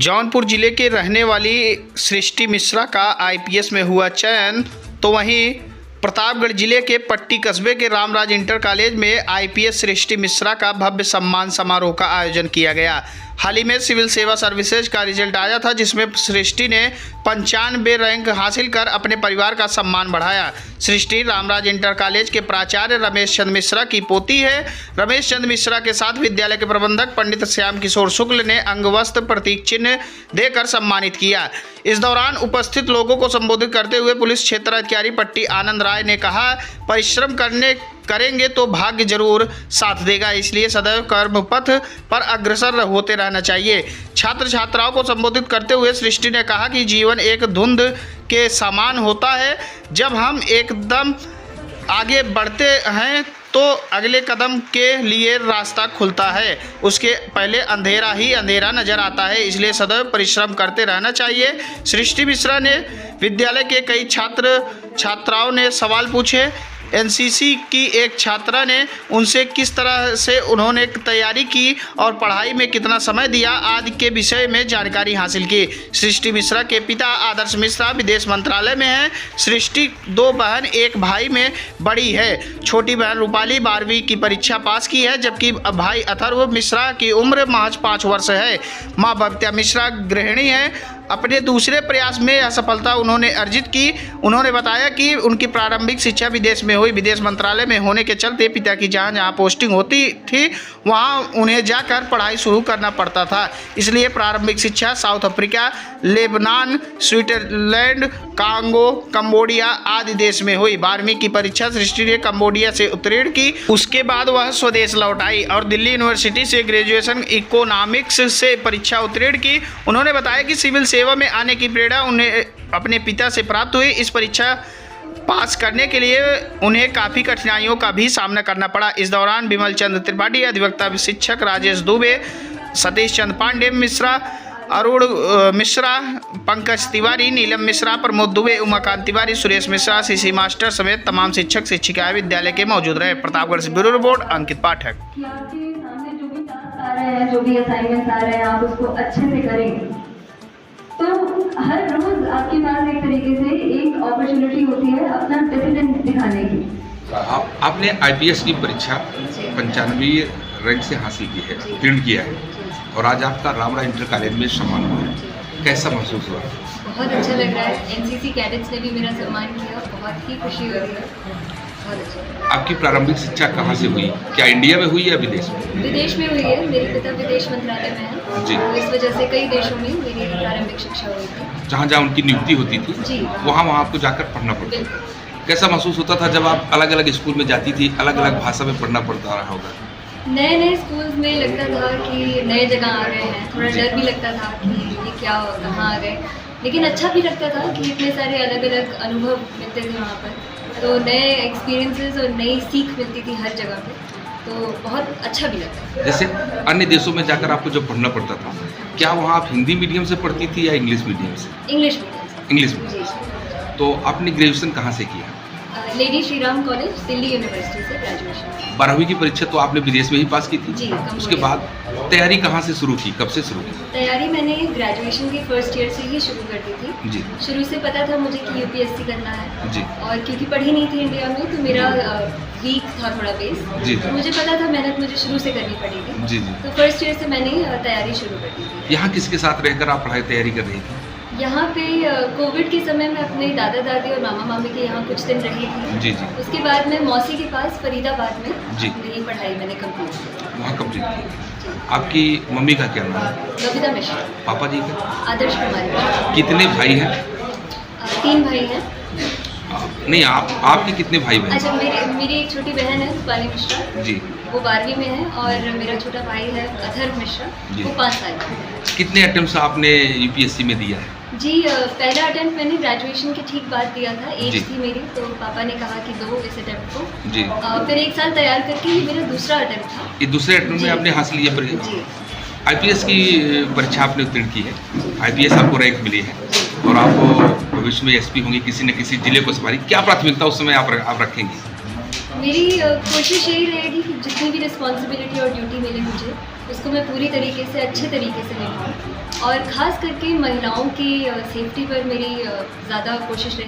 जौनपुर जिले के रहने वाली सृष्टि मिश्रा का आईपीएस में हुआ चयन, तो वहीं प्रतापगढ़ जिले के पट्टी कस्बे के रामराज इंटर कॉलेज में आईपीएस सृष्टि मिश्रा का भव्य सम्मान समारोह का आयोजन किया गया। हाल ही में सिविल सेवा सर्विसेज का रिजल्ट आया था, जिसमें सृष्टि ने 95 रैंक हासिल कर अपने परिवार का सम्मान बढ़ाया। सृष्टि रामराज इंटर कॉलेज के प्राचार्य रमेश चंद्र मिश्रा की पोती है। रमेश चंद्र मिश्रा के साथ विद्यालय के प्रबंधक पंडित श्याम किशोर शुक्ल ने अंगवस्त्र प्रतीक चिन्ह देकर सम्मानित किया। इस दौरान उपस्थित लोगों को संबोधित करते हुए पुलिस क्षेत्राधिकारी पट्टी आनंद राय ने कहा, परिश्रम करेंगे तो भाग्य जरूर साथ देगा, इसलिए सदैव कर्म पथ पर अग्रसर होते रहना चाहिए। छात्र छात्राओं को संबोधित करते हुए सृष्टि ने कहा कि जीवन एक धुंध के समान होता है। जब हम एकदम आगे बढ़ते हैं तो अगले कदम के लिए रास्ता खुलता है, उसके पहले अंधेरा ही अंधेरा नजर आता है, इसलिए सदैव परिश्रम करते रहना चाहिए। सृष्टि मिश्रा ने विद्यालय के कई छात्र छात्राओं ने सवाल पूछे। एनसीसी की एक छात्रा ने उनसे किस तरह से उन्होंने तैयारी की और पढ़ाई में कितना समय दिया आदि के विषय में जानकारी हासिल की। सृष्टि मिश्रा के पिता आदर्श मिश्रा विदेश मंत्रालय में हैं। सृष्टि 2 बहन 1 भाई में बड़ी है। छोटी बहन रूपाली 12वीं की परीक्षा पास की है, जबकि भाई अथर्व मिश्रा की उम्र महज 5 वर्ष है। माँ बबीता मिश्रा गृहिणी है। अपने दूसरे प्रयास में यह सफलता उन्होंने अर्जित की। उन्होंने बताया कि उनकी प्रारंभिक शिक्षा विदेश में हुई। विदेश मंत्रालय में होने के चलते पिता की जहाँ पोस्टिंग होती थी वहाँ उन्हें जाकर पढ़ाई शुरू करना पड़ता था, इसलिए प्रारंभिक शिक्षा south Africa, Lebanon, Switzerland, Congo, Cambodia आदि देश में हुई। 12वीं की परीक्षा सृष्टि ने कंबोडिया से उत्तीर्ण की। उसके बाद वह स्वदेश लौट आई और दिल्ली यूनिवर्सिटी से ग्रेजुएशन इकोनॉमिक्स से परीक्षा उत्तीर्ण की। उन्होंने बताया कि सिविल सेवा में आने की प्रेरणा उन्हें अपने पिता से प्राप्त हुई। इस परीक्षा पास करने के लिए उन्हें काफ़ी कठिनाइयों का भी सामना करना पड़ा। इस दौरान विमल चंद्र त्रिपाठी, अधिवक्ता शिक्षक राजेश दुबे, सतीश चंद्र पांडे मिश्रा, अरुण मिश्रा, पंकज तिवारी, नीलम मिश्रा, प्रमोद दुबे, उमाकांत तिवारी, सुरेश मिश्रा, सीसी मास्टर समेत तमाम शिक्षक शिक्षिकाएं विद्यालय के मौजूद रहे। प्रतापगढ़ से ब्यूरो रिपोर्ट अंकित पाठक। जो भी असाइनमेंट्स आ रहे हैं आप उसको अच्छे से करें, तो हर रोज आपके पास एक तरीके से एक अपॉर्चुनिटी होती है अपना डिसिप्लिन दिखाने की। आपने आईपीएस की परीक्षा 95 रैंक से हासिल की है, उत्तीर्ण किया है, और आज आपका रामराज इंटर कॉलेज में सम्मान हुआ है, कैसा महसूस हुआ? बहुत अच्छा लग रहा है। एनसीसी कैडेट्स ने भी मेरा सम्मान किया, बहुत ही खुशी हो रही है, बहुत अच्छा। आपकी प्रारंभिक शिक्षा कहाँ से हुई? क्या इंडिया में हुई या विदेश में? विदेश में हुई है। मेरे पिता विदेश मंत्रालय में हैं, जी। तो इस वजह से कई देशों में मेरी प्रारंभिक शिक्षा हुई थी। जहाँ जहाँ उनकी नियुक्ति होती थी जी, वहाँ आपको जाकर पढ़ना पड़ता था। कैसा महसूस होता था जब आप अलग अलग स्कूल में जाती थी, अलग अलग भाषा में पढ़ना पड़ता रहा होगा? नए स्कूल्स में लगता था कि नए जगह आ गए हैं, थोड़ा डर भी लगता था कि ये क्या हो, कहाँ आ गए, लेकिन अच्छा भी लगता था कि इतने सारे अलग अलग अनुभव मिलते थे वहाँ पर, तो नए एक्सपीरियंसेस और नई सीख मिलती थी हर जगह पे, तो बहुत अच्छा भी लगता था। जैसे अन्य देशों में जाकर आपको जब पढ़ना पड़ता था, क्या वहाँ आप हिंदी मीडियम से पढ़ती थी या इंग्लिश मीडियम से? English medium. English medium. तो आपने ग्रेजुएशन कहाँ से किया? Lady Shri Ram college, Delhi university से ग्रेजुएशन। 12वीं की परीक्षा तो आपने विदेश में ही पास की थी? जी। उसके बाद तैयारी कहाँ से शुरू की, कब से शुरू की? तैयारी मैंने ग्रेजुएशन के फर्स्ट ईयर से ही शुरू कर दी थी। जी। शुरू से पता था मुझे कि यूपीएससी करना है जी। और क्योंकि पढ़ी नहीं थी इंडिया में, तो मेरा वीक था थोड़ा बेस। जी। तो मुझे पता था मेहनत मुझे शुरू से करनी पड़ेगी। जी जी। तो फर्स्ट ईयर से मैंने तैयारी शुरू कर दी थी। यहाँ किसके साथ रहकर आप पढ़ाई तैयारी कर रही थी? यहाँ पे कोविड के समय में अपने दादा दादी और मामा मामी के यहाँ कुछ दिन रही थी। जी जी। उसके बाद मैं मौसी के पास फरीदाबाद में जी मेरी पढ़ाई मैंने कंप्लीट की। वहाँ कंप्लीट की। आपकी मम्मी का क्या नाम है? बबीता मिश्रा। पापा जी का? आदर्श कुमार। कितने भाई हैं? 3 भाई हैं। नहीं, आपके कितने भाई बहन? अच्छा, मेरी एक छोटी बहन है रूपाली मिश्रा जी, वो 12वीं में है, और मेरा छोटा भाई है अथर्व मिश्रा, जी। वो 5 साल का है। कितने अटेम्प्ट्स आपने यूपीएससी में दिया है? जी, पहला अटेम्प्ट मैंने ग्रेजुएशन के ठीक बाद दिया था। जी। एज थी मेरी, तो पापा ने कहा कि दो इस अटेम्प्ट को। जी। फिर 1 साल तैयार करके ये मेरा दूसरा अटेम्प्ट था। ये दूसरे अटेम्प्ट में जी। आपने हासिल किया परीक्षा? जी। आईपीएस की परीक्षा आपने उत्तीर्ण की है, आईपीएस आपको रैंक मिली है, और आपको भविष्य में एसपी होंगे, किसी न किसी जिले को संभाली, क्या प्राथमिकता उस समय आप रखेंगी? मेरी कोशिश यही रहेगी कि जितनी भी रिस्पॉन्सिबिलिटी और ड्यूटी मिले मुझे उसको मैं पूरी तरीके से अच्छे तरीके से निभाऊँ और ख़ास करके महिलाओं की सेफ्टी पर मेरी ज़्यादा कोशिश रही।